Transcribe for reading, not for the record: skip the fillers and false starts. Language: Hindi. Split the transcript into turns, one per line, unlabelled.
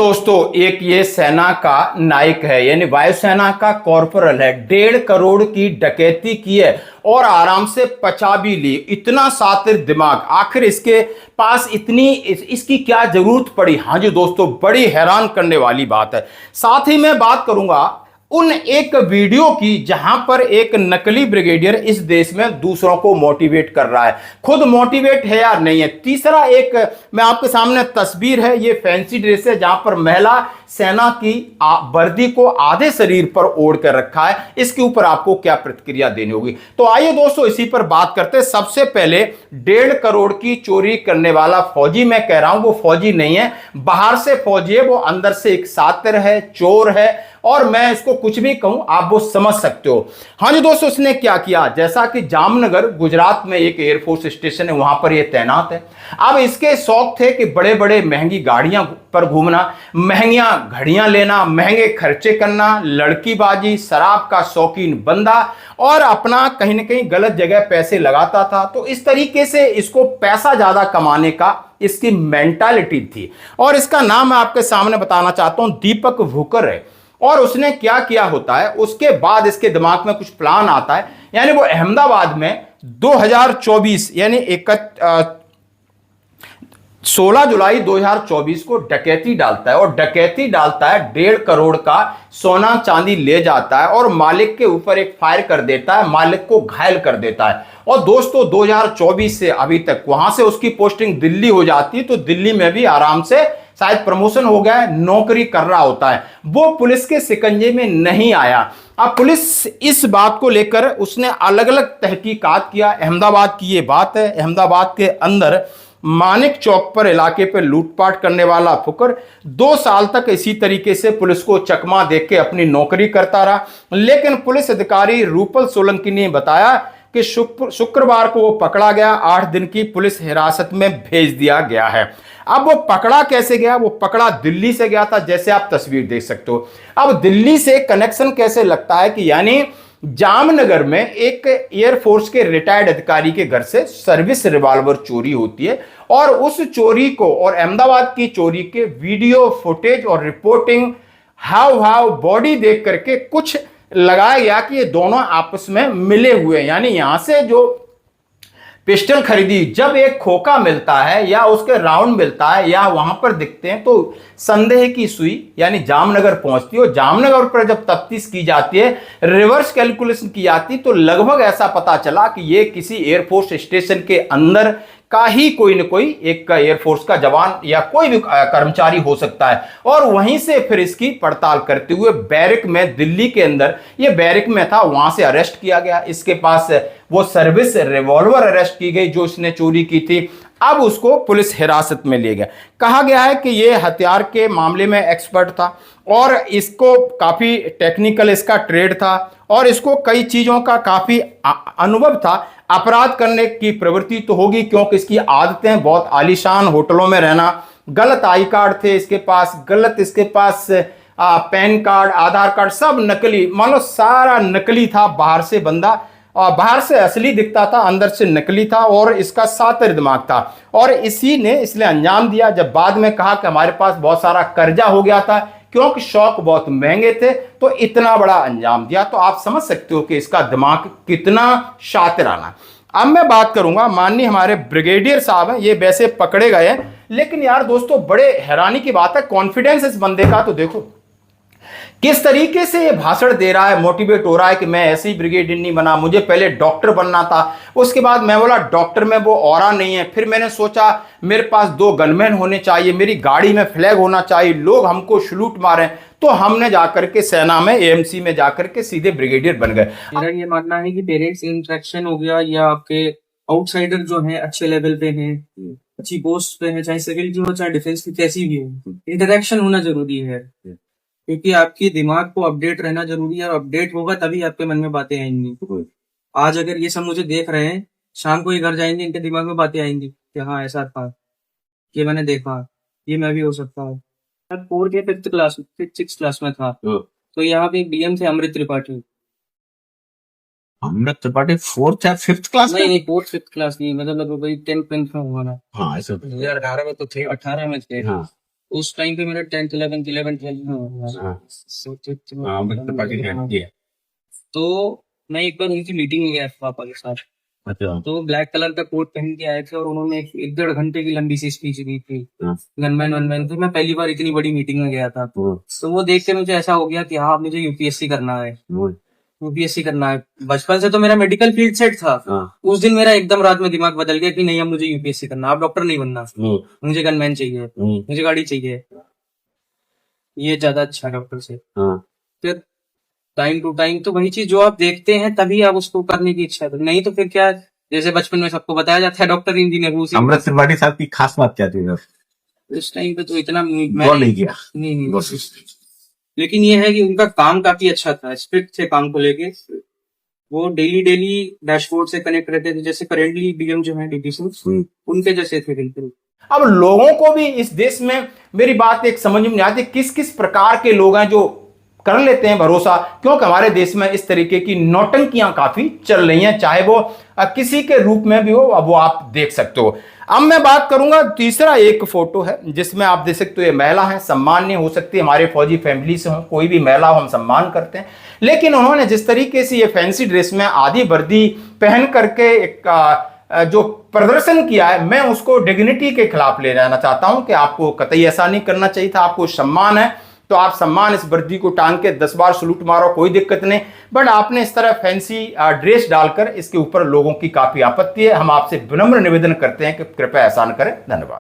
दोस्तों, एक ये सेना का नायक है, यानी वायुसेना का कॉर्पोरल है। 1.5 करोड़ की डकैती की है और आराम से पचा भी ली। इतना सातिर दिमाग, आखिर इसके पास इसकी क्या जरूरत पड़ी? हाँ जी दोस्तों, बड़ी हैरान करने वाली बात है। साथ ही मैं बात करूंगा उन एक वीडियो की जहां पर एक नकली ब्रिगेडियर इस देश में दूसरों को मोटिवेट कर रहा है। खुद मोटिवेट है या नहीं है। तीसरा एक मैं आपके सामने तस्वीर है, ये फैंसी ड्रेस है जहां पर महिला सेना की वर्दी को आधे शरीर पर ओढ़ कर रखा है। इसके ऊपर आपको क्या प्रतिक्रिया देनी होगी? तो आइए दोस्तों इसी पर बात करते हैं। सबसे पहले 1.5 करोड़ की चोरी करने वाला फौजी, मैं कह रहा हूं वो फौजी नहीं है, बाहर से फौजी है, वो अंदर से एक सातिर है, चोर है, और मैं इसको कुछ भी कहूं आप वो समझ सकते हो। हाँ जी दोस्तों, इसने क्या किया, जैसा कि जामनगर गुजरात में एक एयरफोर्स स्टेशन है, वहां पर ये तैनात है। अब इसके शौक थे कि बड़े बड़े महंगी गाड़ियां पर घूमना, महंगियां घड़ियां लेना, महंगे खर्चे करना, लड़कीबाजी, शराब का शौकीन बंदा, और अपना कहीं ना कहीं गलत जगह पैसे लगाता था। तो इस तरीके से इसको पैसा ज्यादा कमाने का इसकी मेंटालिटी थी। और इसका नाम मैं आपके सामने बताना चाहता हूं, दीपक भूकर है। और उसने क्या किया होता है, उसके बाद इसके दिमाग में कुछ प्लान आता है, यानी वो अहमदाबाद में 2024 यानी 16 जुलाई 2024 को डकैती डालता है, और डकैती डालता है 1.5 करोड़ का सोना चांदी ले जाता है और मालिक के ऊपर एक फायर कर देता है, मालिक को घायल कर देता है। और दोस्तों 2024 से अभी तक वहां से उसकी पोस्टिंग दिल्ली हो जाती है, तो दिल्ली में भी आराम से शायद प्रमोशन हो गया है, नौकरी कर रहा होता है। वो पुलिस के शिकंजे में नहीं आया। अब पुलिस इस बात को लेकर उसने अलग अलग तहकीकात किया। अहमदाबाद की ये बात है, अहमदाबाद के अंदर मानिक चौक पर इलाके पर लूटपाट करने वाला फुकर 2 साल तक इसी तरीके से पुलिस को चकमा देख के अपनी नौकरी करता रहा। लेकिन पुलिस अधिकारी रूपल सोलंकी ने बताया कि शुक्रवार को वो पकड़ा गया, 8 दिन की पुलिस हिरासत में भेज दिया गया है। अब वो पकड़ा कैसे गया? वो पकड़ा दिल्ली से गया था, जैसे आप तस्वीर देख सकते हो। अब दिल्ली से कनेक्शन कैसे लगता है कि यानी जामनगर में एक एयरफोर्स के रिटायर्ड अधिकारी के घर से सर्विस रिवॉल्वर चोरी होती है, और उस चोरी को और अहमदाबाद की चोरी के वीडियो फुटेज और रिपोर्टिंग, हाव हाव बॉडी देख करके कुछ लगाया गया कि ये दोनों आपस में मिले हुए। यानी यहां से जो पिस्टल खरीदी, जब एक खोखा मिलता है या उसके राउंड मिलता है या वहां पर दिखते हैं, तो संदेह की सुई यानी जामनगर पहुंचती है। और जामनगर पर जब तफ्तीश की जाती है, रिवर्स कैलकुलेशन की जाती, तो लगभग ऐसा पता चला कि ये किसी एयरफोर्स स्टेशन के अंदर का ही कोई न कोई एक एयरफोर्स का जवान या कोई भी कर्मचारी हो सकता है। और वहीं से फिर इसकी पड़ताल करते हुए बैरक में, दिल्ली के अंदर ये बैरक में था, वहां से अरेस्ट किया गया। इसके पास वो सर्विस रिवॉल्वर अरेस्ट की गई जो इसने चोरी की थी। अब उसको पुलिस हिरासत में ले गया। कहा गया है कि ये हथियार के मामले में एक्सपर्ट था और इसको काफी टेक्निकल इसका ट्रेड था, और इसको कई चीजों का काफी अनुभव था। अपराध करने की प्रवृत्ति तो होगी, क्योंकि इसकी आदतें बहुत आलीशान होटलों में रहना, गलत आई कार्ड थे इसके पास, गलत इसके पास पैन कार्ड, आधार कार्ड सब नकली, मान लो सारा नकली था। बाहर से बंदा, और बाहर से असली दिखता था, अंदर से नकली था, और इसका सातिर दिमाग था। और इसी ने इसलिए अंजाम दिया। जब बाद में कहा कि हमारे पास बहुत सारा कर्जा हो गया था, क्योंकि शौक बहुत महंगे थे, तो इतना बड़ा अंजाम दिया। तो आप समझ सकते हो कि इसका दिमाग कितना शातिराना। अब मैं बात करूंगा, माननीय हमारे ब्रिगेडियर साहब हैं, ये वैसे पकड़े गए हैं, लेकिन यार दोस्तों बड़े हैरानी की बात है, कॉन्फिडेंस इस बंदे का तो देखो किस तरीके से ये भाषण दे रहा है, मोटिवेट हो रहा है कि मैं ऐसे ही ब्रिगेडियर नहीं बना, मुझे पहले डॉक्टर बनना था। उसके बाद मैं बोला डॉक्टर में वो ऑरा नहीं है, फिर मैंने सोचा मेरे पास 2 गनमैन होने चाहिए, मेरी गाड़ी में फ्लैग होना चाहिए, लोग हमको सलूट मारें। तो हमने जाकर के सेना में एएमसी में जाकर के सीधे ब्रिगेडियर बन गए।
मेरा ये मानना है कि पेरेंट्स इंटरेक्शन हो गया, या आपके आउटसाइडर जो हैं अच्छे लेवल पे हैं, अच्छी पोस्ट पे हैं, चाहे सिविल की हो चाहे डिफेंस की, कैसी भी हो, इंटरेक्शन होना जरूरी है। क्योंकि आपकी दिमाग को अपडेट रहना जरूरी है, और अपडेट होगा तभी आपके मन में बातें आएंगी। आज अगर ये सब मुझे देख रहे हैं, शाम को ये घर जाएंगे, इनके दिमाग में बातें आएंगी कि हाँ ऐसा था, ये मैंने देखा, ये मैं भी हो सकता हूँ। 4th या 5th क्लास, 6th क्लास में था, तो यहाँ पे एक डीएम थे अमृत त्रिपाठी।
अमृत त्रिपाठी 4th या 5th क्लास में?
नहीं 4th 5th क्लास नहीं, मतलब लगभग 10th 10th में हुआ ना।
हाँ ऐसा
2018 में तो थे, 18 में थे।
हाँ।
उस टाइम पे मेरा 10th 11th 12 में हो गया।
हाँ।
हाँ,
मतलब पार्टी ने दिया।
तो मैं एक बार उनकी मीटिंग में गया था पापा के साथ।
अच्छा।
तो ब्लैक कलर का कोट पहन के आए थे और उन्होंने एक 1.5 घंटे की लंबी सी स्पीच दी थी।
हाँ।
गनमैन वनमैन थे। मैं पहली बार इतनी बड़ी मीटिंग में गया था। तो वो देख के मुझे ऐसा हो गया कि हाँ मुझे यूपीएससी करना है। यूपीएससी करना है। बचपन से तो मेरा मेडिकल फील्ड सेट था। उस दिन मेरा एकदम रात में दिमाग बदल गया कि नहीं अब मुझे यूपीएससी करना, अब डॉक्टर नहीं बनना, मुझे गनमैन चाहिए, मुझे गाड़ी चाहिए, ये ज्यादा अच्छा है डॉक्टर से। फिर टाइम टू टाइम तो वही चीज जो आप देखते हैं तभी आप उसको करने की इच्छा है, नहीं तो फिर क्या, जैसे बचपन में सबको बताया जाता है डॉक्टर इंजीनियर।
अमृत त्रिपाठी साहब की खास बात क्या थी?
उस टाइम पे तो इतना
नहीं किया।
नहीं। लेकिन ये है कि उनका काम काफी अच्छा था, स्ट्रिक्ट थे काम को लेके। वो डेली डैशबोर्ड से कनेक्ट रहते थे, जैसे करेंटली डीएम जो है डीपीसी उनके जैसे थे बिल्कुल।
अब लोगों को भी इस देश में मेरी बात एक समझ में नहीं आती, किस किस प्रकार के लोग हैं जो कर लेते हैं भरोसा, क्योंकि हमारे देश में इस तरीके की नौटंकियां काफी चल रही हैं, चाहे वो किसी के रूप में भी हो। अब वो आप देख सकते हो। अब मैं बात करूंगा, तीसरा एक फोटो है जिसमें आप देख सकते हो ये महिला है, सम्मान्य हो सकती है, हमारे फौजी फैमिली से हो, कोई भी महिला हो हम सम्मान करते हैं। लेकिन उन्होंने जिस तरीके से ये फैंसी ड्रेस में आधी वर्दी पहन करके एक जो प्रदर्शन किया है, मैं उसको डिग्निटी के खिलाफ ले जाना चाहता हूं कि आपको कतई ऐसा नहीं करना चाहिए था। आपको सम्मान है तो आप सम्मान इस वर्दी को टांग के 10 बार सलूट मारो, कोई दिक्कत नहीं, बट आपने इस तरह फैंसी ड्रेस डालकर इसके ऊपर लोगों की काफी आपत्ति है। हम आपसे विनम्र निवेदन करते हैं कि कृपया ऐसा न करें। धन्यवाद।